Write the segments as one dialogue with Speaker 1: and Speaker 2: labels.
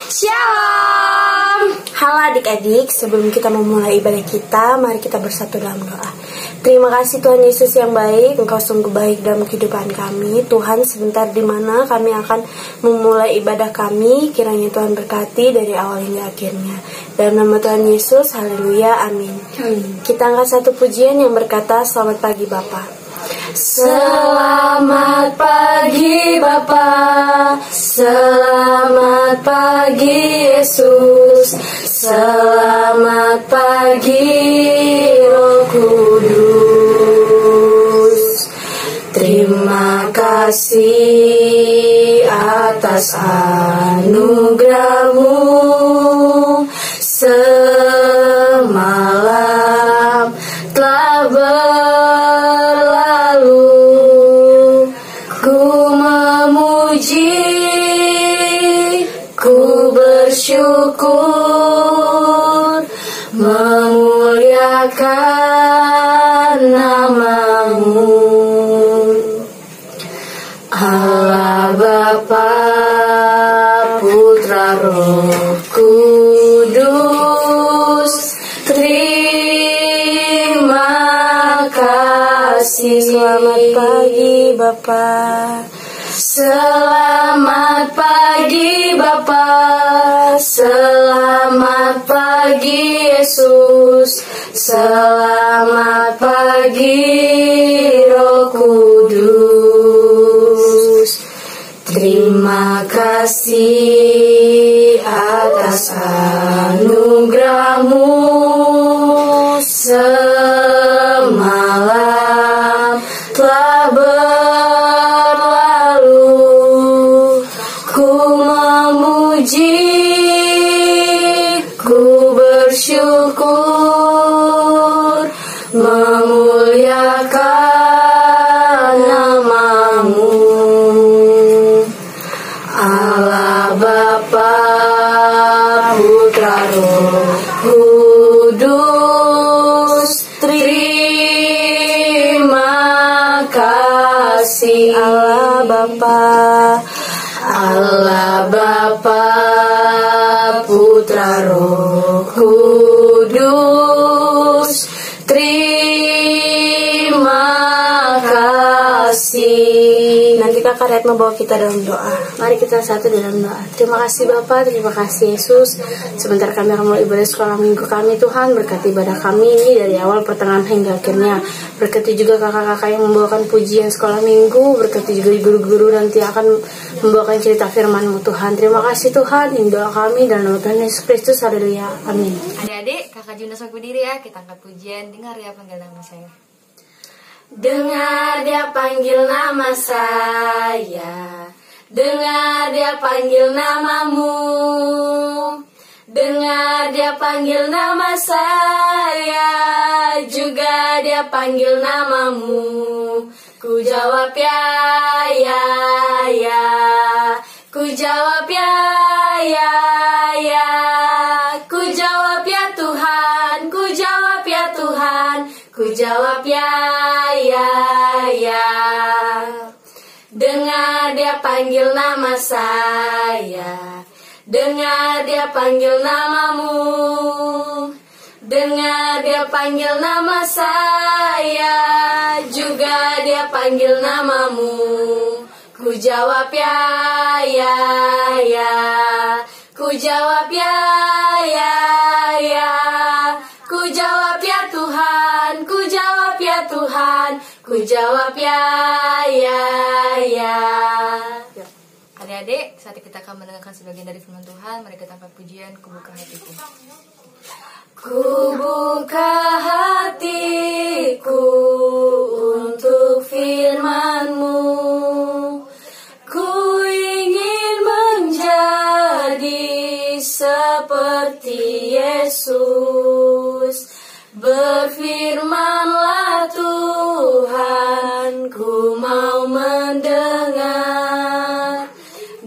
Speaker 1: Shalom. Halo adik-adik, sebelum kita memulai ibadah kita, mari kita bersatu dalam doa. Terima kasih Tuhan Yesus yang baik, Engkau sungguh baik dalam kehidupan kami. Tuhan, sebentar di mana kami akan memulai ibadah kami, kiranya Tuhan berkati dari awal hingga akhirnya. Dalam nama Tuhan Yesus, haleluya, amin. Kita angkat satu pujian yang berkata, selamat pagi Bapa. Selamat pagi Bapa, selamat pagi Yesus, selamat pagi Roh Kudus. Terima kasih atas anugerah-Mu semalam telah bersyukur, memuliakan nama-Mu. Allah Bapa, Putra, Roh Kudus, terima kasih. Selamat pagi Bapa. Selamat pagi Bapa, selamat pagi Yesus, selamat pagi Roh Kudus. Terima kasih atas anugerah-Mu semalam telah ku bersyukur, memuliakan nama-Mu. Allah Bapa, Putra, Roh Kudus, terima kasih. Allah Bapa, Allah Bapa, Putra, Roh Kudus, terima kasih. Nanti Kakak Red membawa kita dalam doa. Mari kita satu dalam doa. Terima kasih Bapa, terima kasih Yesus. Sebentar kami akan mulai ibadah sekolah minggu kami. Tuhan, berkati ibadah kami ini dari awal, pertengahan hingga akhirnya. Berkati juga kakak-kakak yang membawakan pujian sekolah minggu. Berkati juga guru-guru nanti akan membawakan cerita firman-Mu Tuhan. Terima kasih Tuhan. Ini doa kami dalam nama Tuhan Yesus Kristus. Haleluya. Amin.
Speaker 2: Adik-adik, kakak Juna sok berdiri ya. Kita angkat pujian. Dengar ya panggil nama saya.
Speaker 1: Dengar dia panggil nama saya, dengar dia panggil nama-Mu, dengar dia panggil nama saya, juga dia panggil nama-Mu. Ku jawab ya, ya, ya. Ku jawab ya, ya, ya. Ku jawab ya Tuhan, ku jawab ya Tuhan. Ku jawab ya, ya, ya. Dengar dia panggil nama saya, dengar dia panggil nama-Mu, dengar dia panggil nama saya, juga dia panggil nama-Mu. Ku jawab ya, ya, ya. Ku jawab ya, ya, ya. Ku jawab ya Tuhan, ku jawab ya Tuhan, ku jawab ya, ya, ya.
Speaker 2: Adik-adik, saat kita akan mendengarkan sebagian dari firman Tuhan. Mari kita angkat pujian, Ku buka hatiku.
Speaker 1: Ku buka hatiku untuk firman-Mu. Ku ingin menjadi seperti Yesus. Berfirmanlah Tuhan, ku mau mendengar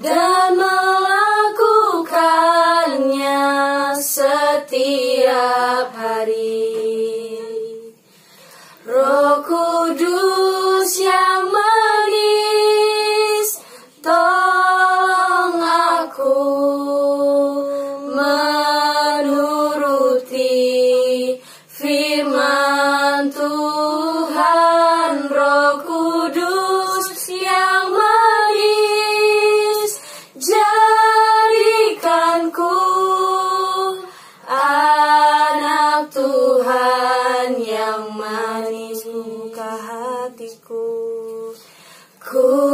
Speaker 1: dan melakukannya setiap hari. Roh Kudus yang manis, tolong aku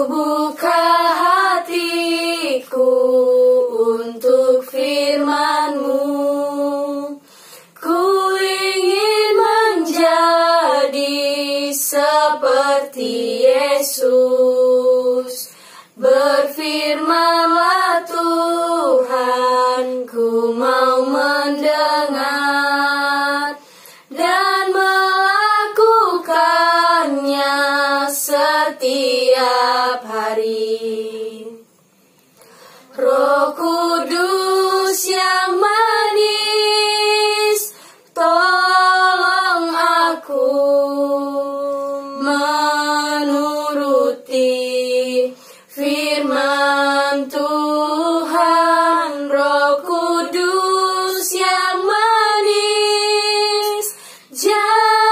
Speaker 1: buka hatiku untuk firman-Mu. Ku ingin menjadi seperti Yesus. Berfirmanlah Tuhan, ku mau mendengar dan melakukannya setiap hari. Roh Kudus yang manis, tolong aku menuruti firman Tuhan. Roh Kudus yang manis, jadikanku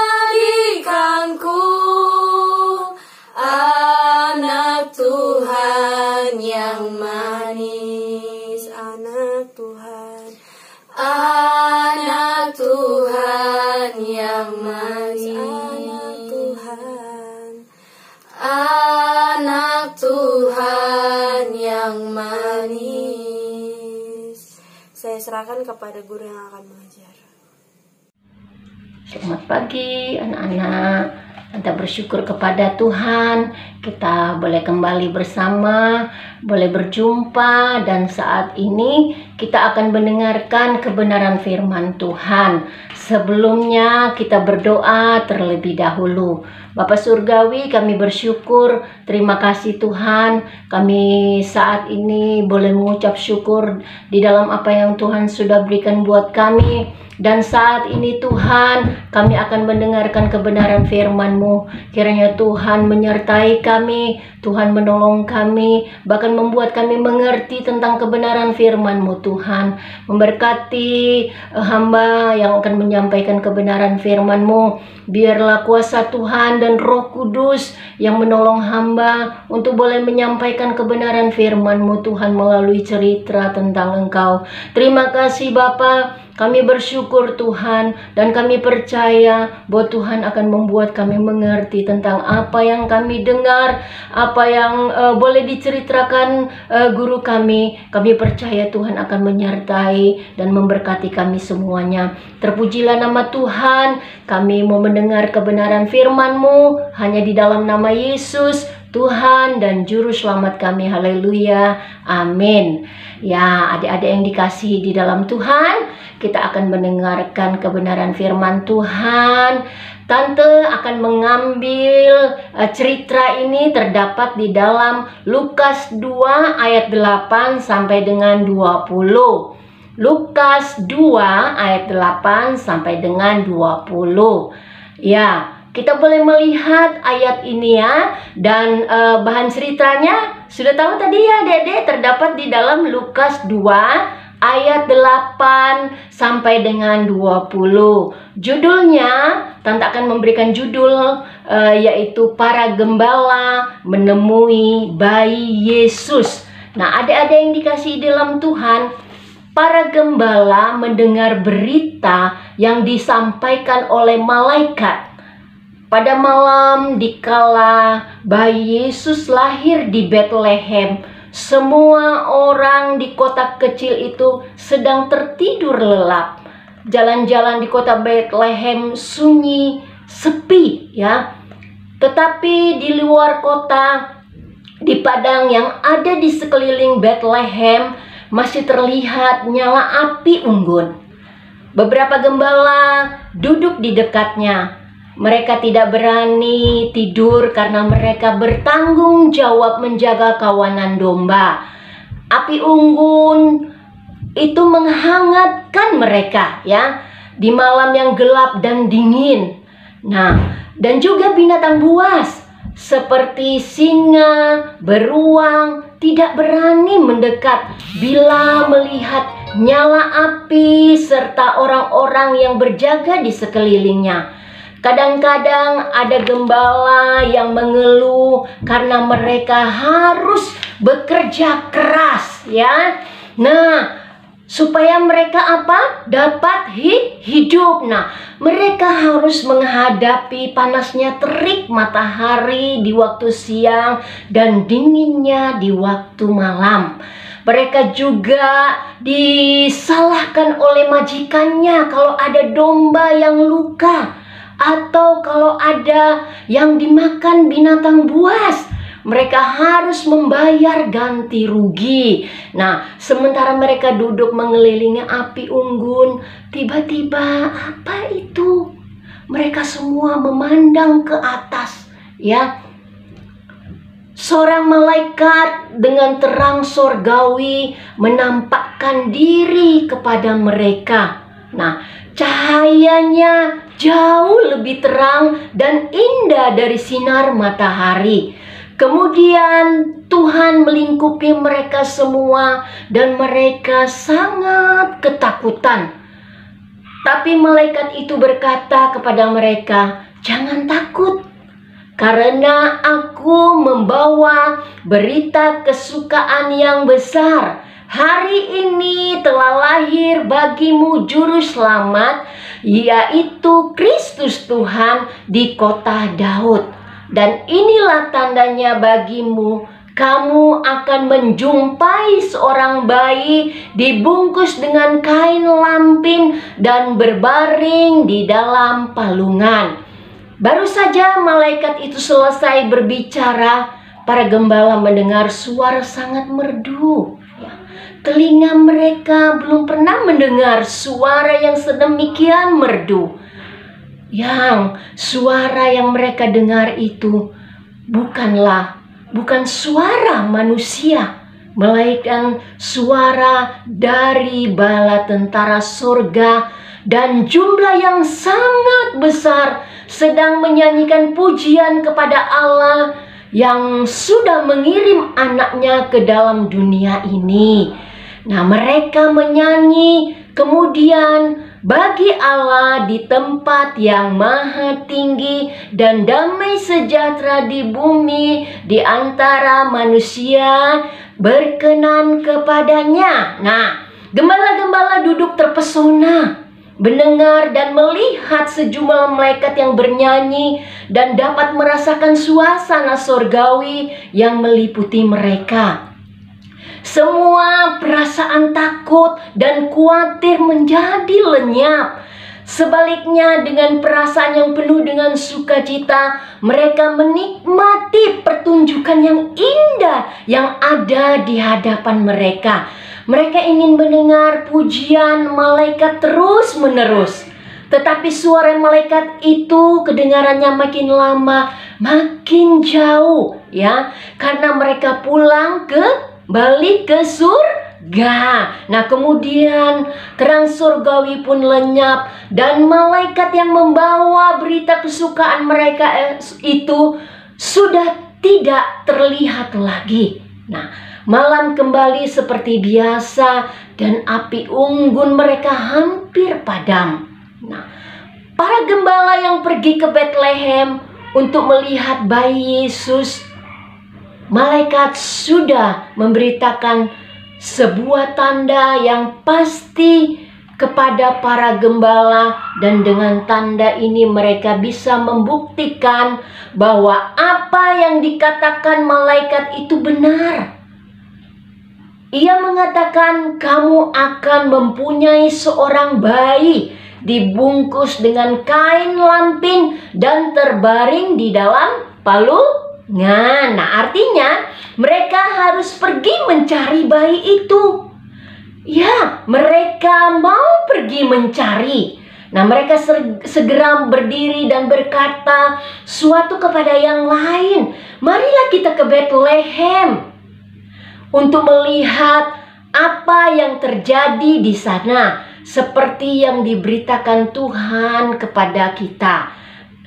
Speaker 1: anak Tuhan yang manis. Anak Tuhan, anak Tuhan yang manis. Anak Tuhan yang manis. Saya serahkan kepada guru yang akan mengajar.
Speaker 3: Selamat pagi anak-anak. Kita bersyukur kepada Tuhan, kita boleh kembali bersama, boleh berjumpa, dan saat ini kita akan mendengarkan kebenaran firman Tuhan. Sebelumnya kita berdoa terlebih dahulu. Bapa Surgawi, kami bersyukur, terima kasih Tuhan, kami saat ini boleh mengucap syukur di dalam apa yang Tuhan sudah berikan buat kami. Dan saat ini Tuhan, kami akan mendengarkan kebenaran firman-Mu. Kiranya Tuhan menyertai kami, Tuhan menolong kami, bahkan membuat kami mengerti tentang kebenaran firman-Mu Tuhan. Memberkati hamba yang akan menyampaikan kebenaran firman-Mu. Biarlah kuasa Tuhan dan Roh Kudus yang menolong hamba untuk boleh menyampaikan kebenaran firman-Mu Tuhan melalui cerita tentang Engkau. Terima kasih Bapa. Kami bersyukur Tuhan, dan kami percaya bahwa Tuhan akan membuat kami mengerti tentang apa yang kami dengar, apa yang boleh diceritakan guru kami. Kami percaya Tuhan akan menyertai dan memberkati kami semuanya. Terpujilah nama Tuhan. Kami mau mendengar kebenaran firman-Mu hanya di dalam nama Yesus, Tuhan dan Juru Selamat kami. Haleluya. Amin. Ya, adik-adik yang dikasihi di dalam Tuhan, kita akan mendengarkan kebenaran firman Tuhan. Tante akan mengambil cerita ini terdapat di dalam Lukas 2 ayat 8 sampai dengan 20. Lukas 2 ayat 8 sampai dengan 20. Ya, kita boleh melihat ayat ini ya. Dan bahan ceritanya sudah tahu tadi ya Dede, terdapat di dalam Lukas 2 ayat 8 sampai dengan 20. Judulnya, Tante akan memberikan judul yaitu Para Gembala Menemui Bayi Yesus. Nah, adik-adik yang dikasihi dalam Tuhan, para gembala mendengar berita yang disampaikan oleh malaikat. Pada malam dikala bayi Yesus lahir di Bethlehem, semua orang di kota kecil itu sedang tertidur lelap. Jalan-jalan di kota Bethlehem sunyi, sepi ya. Tetapi di luar kota, di padang yang ada di sekeliling Bethlehem, masih terlihat nyala api unggun. Beberapa gembala duduk di dekatnya. Mereka tidak berani tidur karena mereka bertanggung jawab menjaga kawanan domba. Api unggun itu menghangatkan mereka ya di malam yang gelap dan dingin. Nah, dan juga binatang buas seperti singa, beruang tidak berani mendekat bila melihat nyala api serta orang-orang yang berjaga di sekelilingnya. Kadang-kadang ada gembala yang mengeluh karena mereka harus bekerja keras ya. Nah, supaya mereka apa? Dapat hidup. Nah, mereka harus menghadapi panasnya terik matahari di waktu siang dan dinginnya di waktu malam. Mereka juga disalahkan oleh majikannya kalau ada domba yang luka, atau kalau ada yang dimakan binatang buas. Mereka harus membayar ganti rugi. Nah, sementara mereka duduk mengelilingi api unggun, tiba-tiba apa itu? Mereka semua memandang ke atas, ya. Seorang malaikat dengan terang sorgawi menampakkan diri kepada mereka. Nah, cahayanya jauh lebih terang dan indah dari sinar matahari. Kemudian Tuhan melingkupi mereka semua dan mereka sangat ketakutan. Tapi malaikat itu berkata kepada mereka, "Jangan takut. Karena aku membawa berita kesukaan yang besar. Hari ini telah lahir bagimu juru selamat, yaitu Kristus Tuhan di kota Daud. Dan inilah tandanya bagimu, kamu akan menjumpai seorang bayi dibungkus dengan kain lampin dan berbaring di dalam palungan." Baru saja malaikat itu selesai berbicara, para gembala mendengar suara sangat merdu. Telinga mereka belum pernah mendengar suara yang sedemikian merdu. Yang suara yang mereka dengar itu bukan suara manusia, melainkan suara dari bala tentara surga, dan jumlah yang sangat besar sedang menyanyikan pujian kepada Allah yang sudah mengirim anaknya ke dalam dunia ini. Nah, mereka menyanyi, kemudian bagi Allah di tempat yang maha tinggi dan damai sejahtera di bumi di antara manusia berkenan kepadanya. Nah, gembala-gembala duduk terpesona mendengar dan melihat sejumlah malaikat yang bernyanyi dan dapat merasakan suasana sorgawi yang meliputi mereka. Semua perasaan takut dan khawatir menjadi lenyap. Sebaliknya, dengan perasaan yang penuh dengan sukacita, mereka menikmati pertunjukan yang indah yang ada di hadapan mereka. Mereka ingin mendengar pujian malaikat terus-menerus. Tetapi suara malaikat itu kedengarannya makin lama, makin jauh, ya. Karena mereka balik ke surga. Nah, kemudian terang surgawi pun lenyap dan malaikat yang membawa berita kesukaan mereka itu sudah tidak terlihat lagi. Nah, malam kembali seperti biasa dan api unggun mereka hampir padam. Nah, para gembala yang pergi ke Bethlehem untuk melihat bayi Yesus, malaikat sudah memberitakan sebuah tanda yang pasti kepada para gembala, dan dengan tanda ini mereka bisa membuktikan bahwa apa yang dikatakan malaikat itu benar. Ia mengatakan, "Kamu akan mempunyai seorang bayi dibungkus dengan kain lampin dan terbaring di dalam palungan." Nah, artinya mereka harus pergi mencari bayi itu. Ya, mereka mau pergi mencari. Nah, mereka segera berdiri dan berkata suatu kepada yang lain, "Marilah kita ke Bethlehem untuk melihat apa yang terjadi di sana, seperti yang diberitakan Tuhan kepada kita."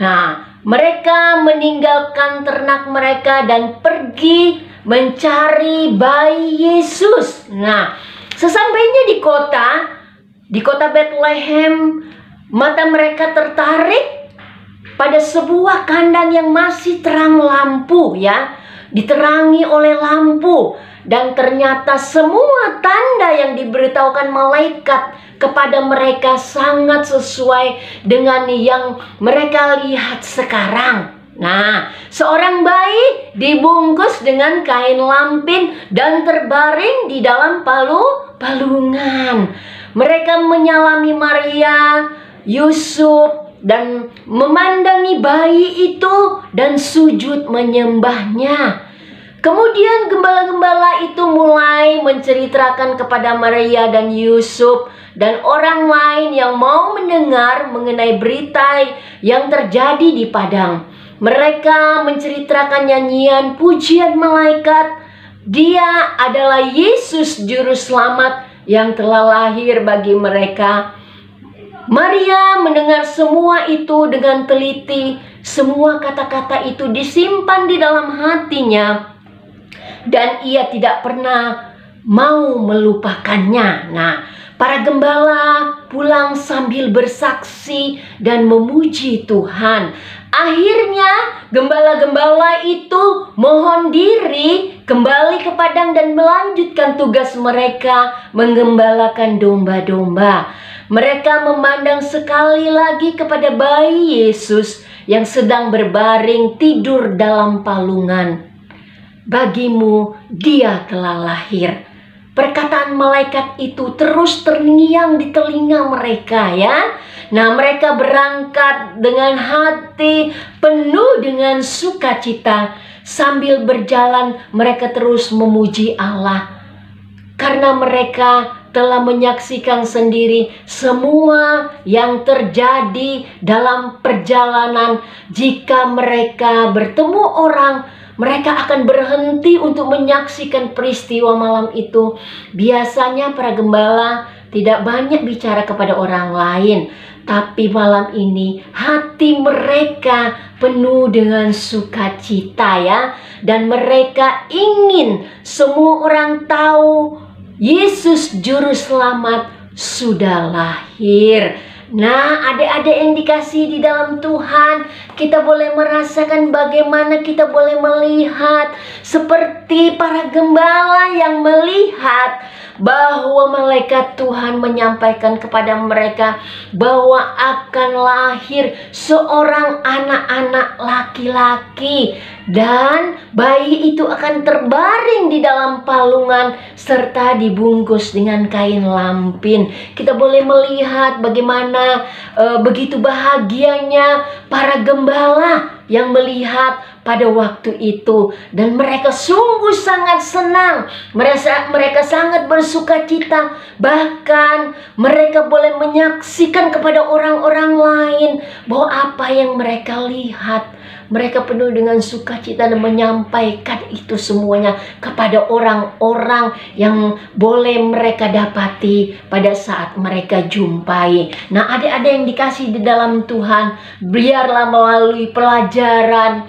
Speaker 3: Nah, mereka meninggalkan ternak mereka dan pergi mencari bayi Yesus. Nah, sesampainya di kota Bethlehem, mata mereka tertarik pada sebuah kandang yang masih terang lampu, ya, diterangi oleh lampu. Dan ternyata semua tanda yang diberitahukan malaikat kepada mereka sangat sesuai dengan yang mereka lihat sekarang. Nah, seorang bayi dibungkus dengan kain lampin dan terbaring di dalam palungan. Mereka menyalami Maria, Yusuf, dan memandangi bayi itu dan sujud menyembahnya. Kemudian gembala-gembala itu mulai menceritakan kepada Maria dan Yusuf dan orang lain yang mau mendengar mengenai berita yang terjadi di padang. Mereka menceritakan nyanyian pujian malaikat. Dia adalah Yesus juru selamat yang telah lahir bagi mereka. Maria mendengar semua itu dengan teliti. Semua kata-kata itu disimpan di dalam hatinya dan ia tidak pernah mau melupakannya. Nah, para gembala pulang sambil bersaksi dan memuji Tuhan. Akhirnya gembala-gembala itu mohon diri kembali ke padang dan melanjutkan tugas mereka menggembalakan domba-domba. Mereka memandang sekali lagi kepada bayi Yesus yang sedang berbaring tidur dalam palungan. Bagimu dia telah lahir. Perkataan malaikat itu terus terngiang di telinga mereka, ya. Nah, mereka berangkat dengan hati penuh dengan sukacita. Sambil berjalan mereka terus memuji Allah karena mereka telah menyaksikan sendiri semua yang terjadi dalam perjalanan. Jika mereka bertemu orang, mereka akan berhenti untuk menyaksikan peristiwa malam itu. Biasanya para gembala tidak banyak bicara kepada orang lain, tapi malam ini hati mereka penuh dengan sukacita, ya. Dan mereka ingin semua orang tahu Yesus juru selamat sudah lahir. Nah, adik-adik yang dikasihi di dalam Tuhan, kita boleh merasakan bagaimana kita boleh melihat seperti para gembala yang melihat bahwa malaikat Tuhan menyampaikan kepada mereka bahwa akan lahir seorang anak-anak laki-laki dan bayi itu akan terbaring di dalam palungan serta dibungkus dengan kain lampin. Kita boleh melihat bagaimana begitu bahagianya para gembala yang melihat pada waktu itu, dan mereka sungguh sangat senang. Mereka sangat bersukacita. Bahkan mereka boleh menyaksikan kepada orang-orang lain bahwa apa yang mereka lihat. Mereka penuh dengan sukacita dan menyampaikan itu semuanya kepada orang-orang yang boleh mereka dapati pada saat mereka jumpai. Nah, adik-adik yang dikasih di dalam Tuhan, biarlah melalui pelajaran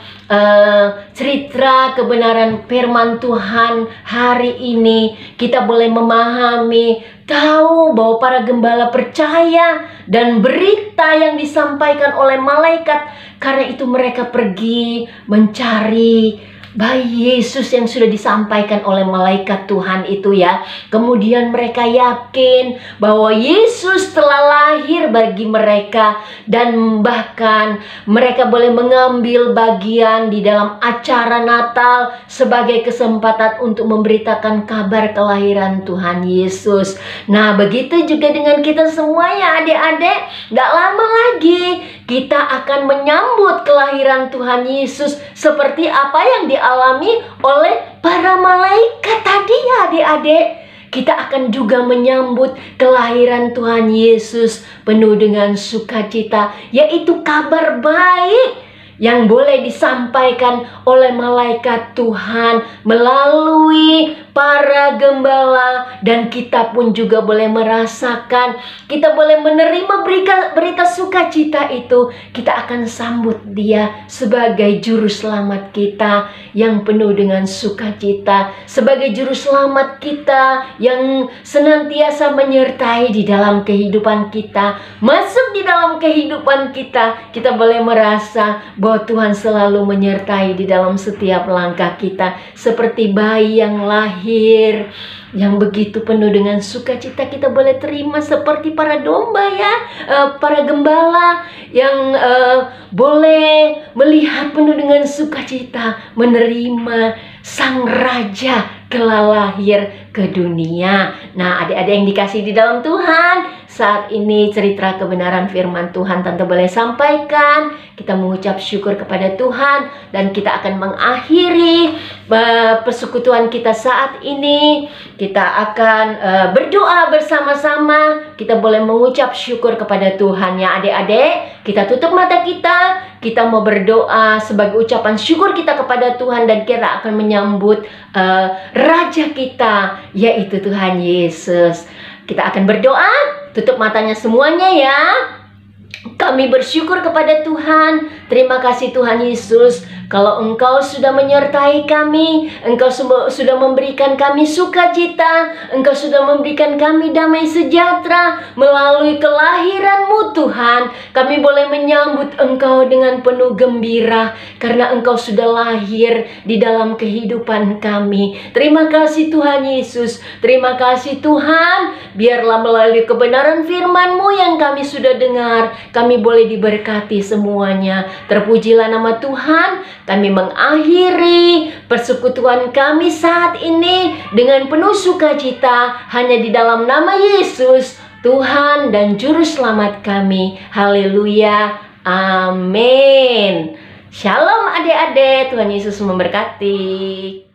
Speaker 3: cerita kebenaran firman Tuhan hari ini kita boleh memahami, tahu bahwa para gembala percaya dan berita yang disampaikan oleh malaikat. Karena itu mereka pergi mencari bayi Yesus yang sudah disampaikan oleh malaikat Tuhan itu, ya. Kemudian mereka yakin bahwa Yesus telah lahir bagi mereka, dan bahkan mereka boleh mengambil bagian di dalam acara Natal sebagai kesempatan untuk memberitakan kabar kelahiran Tuhan Yesus. Nah, begitu juga dengan kita semua, ya adik-adik. Gak lama lagi kita akan menyambut kelahiran Tuhan Yesus seperti apa yang dialami oleh para malaikat tadi, ya adik-adik. Kita akan juga menyambut kelahiran Tuhan Yesus penuh dengan sukacita, yaitu kabar baik yang boleh disampaikan oleh malaikat Tuhan melalui para gembala, dan kita pun juga boleh merasakan, kita boleh menerima berita sukacita itu. Kita akan sambut dia sebagai juru selamat kita yang penuh dengan sukacita, sebagai juru selamat kita yang senantiasa menyertai di dalam kehidupan kita, masuk di dalam kehidupan kita. Kita boleh merasa bahwa bahwa Tuhan selalu menyertai di dalam setiap langkah kita, seperti bayi yang lahir yang begitu penuh dengan sukacita. Kita boleh terima seperti para domba ya, para gembala yang boleh melihat penuh dengan sukacita menerima sang raja telah lahir ke dunia. Nah, adik-adik yang dikasih di dalam Tuhan, saat ini cerita kebenaran firman Tuhan Tante boleh sampaikan. Kita mengucap syukur kepada Tuhan dan kita akan mengakhiri persekutuan kita saat ini. Kita akan berdoa bersama-sama. Kita boleh mengucap syukur kepada Tuhan ya adik-adik. Kita tutup mata kita. Kita mau berdoa sebagai ucapan syukur kita kepada Tuhan, dan kita akan menyambut Raja kita, yaitu Tuhan Yesus. Kita akan berdoa, tutup matanya semuanya ya. Kami bersyukur kepada Tuhan. Terima kasih Tuhan Yesus, kalau Engkau sudah menyertai kami, Engkau sudah memberikan kami sukacita, Engkau sudah memberikan kami damai sejahtera melalui kelahiran-Mu Tuhan. Kami boleh menyambut Engkau dengan penuh gembira karena Engkau sudah lahir di dalam kehidupan kami. Terima kasih Tuhan Yesus. Terima kasih Tuhan. Biarlah melalui kebenaran firman-Mu yang kami sudah dengar, kami boleh diberkati semuanya. Terpujilah nama Tuhan. Kami mengakhiri persekutuan kami saat ini dengan penuh sukacita hanya di dalam nama Yesus, Tuhan dan Juru Selamat kami. Haleluya. Amin. Shalom adik-adik. Tuhan Yesus memberkati.